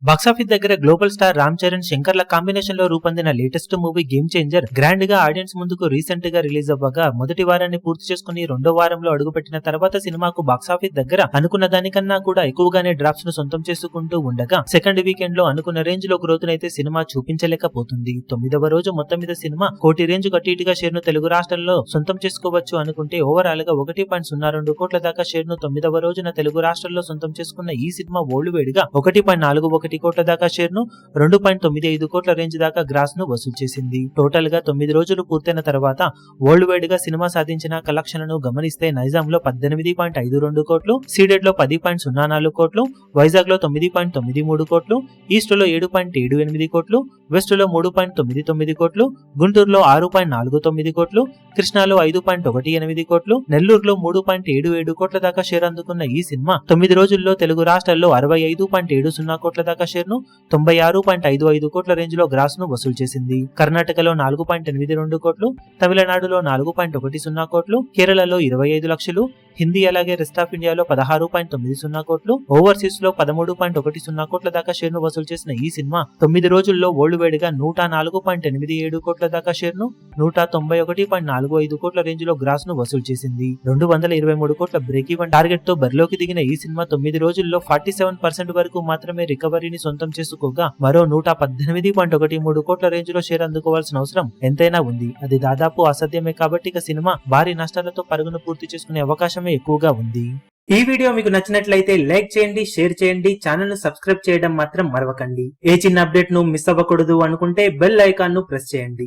Box office దగ్గర global star Ram Charan శంకర్ల combination లో రూపొందిన latest movie game changer grand గా ఆడియన్స్ ముందుకు రీసెంట్ గా రిలీజ్ అవ్వగా మొదటి వారాన్ని పూర్తి చేసుకుని రెండో వారంలో అడుగుపెట్టిన తర్వాత సినిమాకు బాక్సాఫీస్ దగ్గర అనుకున్న దానికన్నా కూడా ఎక్కువగానే డ్రాప్స్ ను సొంతం చేసుకుంటూ ఉండగా సెకండ్ వీకెండ్ లో అనుకున్న రేంజ్ లో గ్రోత్ నైతే సినిమా చూపించలేకపోతుంది. 9వ రోజు మొత్తం మీద సినిమా కోటి రేంజ్ కట్టిగా షేర్ ను తెలుగు రాష్ట్రాల్లో సొంతం చేసుకోవచ్చు అనుకుంటే ఓవరాల్ గా 1.02 కోట్ల దాకా షేర్ ను 9వ రోజున తెలుగు రాష్ట్రాల్లో సొంతం చేసుకున్న ఈ సినిమా వరల్డ్ వైడ్ గా 1.41 కోట్ల దాకా షేర్ ను 2.95 కోట్ల రేంజ్ దాకా గ్రాస్ ను వసూలు చేసింది. టోటల్ గా 9 రోజులు పూర్తయిన తర్వాత వరల్డ్ వైడ్ గా సినిమా సాధించిన కలెక్షన్లను గమనిస్తే నైజాం లో 18.52 కోట్లు, సీడెడ్ లో 10.04 కోట్లు, వైజాగ్ లో 9.93 కోట్లు, ఈస్ట్ లో 7.78 కోట్లు, వెస్ట్ లో 3.99 కోట్లు, గుంటూరులో 6.49 కోట్లు, కృష్ణాలో 5.18 కోట్లు, నెల్లూరులో 3.77 కోట్ల దాకా షేర్ అందుకున్న ఈ సినిమా 9 రోజుల్లో తెలుగు రాష్ట్రాల్లో 65.70 కోట్ల దాకా షేర్ ను 96.55 కోట్ల రేంజ్ లో గ్రాస్ ను వసూలు చేసింది. కర్ణాటకలో 4.82 కోట్లు, తమిళనాడులో 4.10 కోట్లు, కేరళలో 25 లక్షలు, హిందీ అలాగే రెస్ట్ ఆఫ్ ఇండియాలో 16.90 కోట్లు, ఓవర్సీస్ లో 13.10 కోట్ల దాకా షేర్ ను వసూలు చేసిన ఈ సినిమా 9 రోజుల్లో వరల్డ్ వైడ్ గా 104.87 కోట్ల దాకా షేర్ ను 191.45 కోట్ల రేంజ్ లో గ్రాస్ ను వసూలు చేసింది. 223 కోట్ల బ్రేక్ ఈవెన్ టార్గెట్ తో బరిలోకి దిగిన ఈ సినిమా 9 రోజుల్లో 47% వరకు మాత్రమే రికవరీని సొంతం చేసుకోగా మరో 118.13 కోట్ల రేంజ్ లో షేర్ అందుకోవాల్సిన అవసరం ఎంతైనా ఉంది. అది దాదాపు అసాధ్యమే కాబట్టి ఇక సినిమా భారీ నష్టాలతో పరుగును పూర్తి చేసుకునే అవకాశమే ఎక్కువగా ఉంది. ఈ వీడియో మీకు నచ్చినట్లయితే లైక్ చేయండి, షేర్ చేయండి, ఛానల్ ను సబ్స్క్రైబ్ చేయడం మాత్రం మరవకండి. ఏ చిన్న అప్డేట్ ను మిస్ అవ్వకూడదు అనుకుంటే బెల్ ఐకాన్ ను ప్రెస్ చేయండి.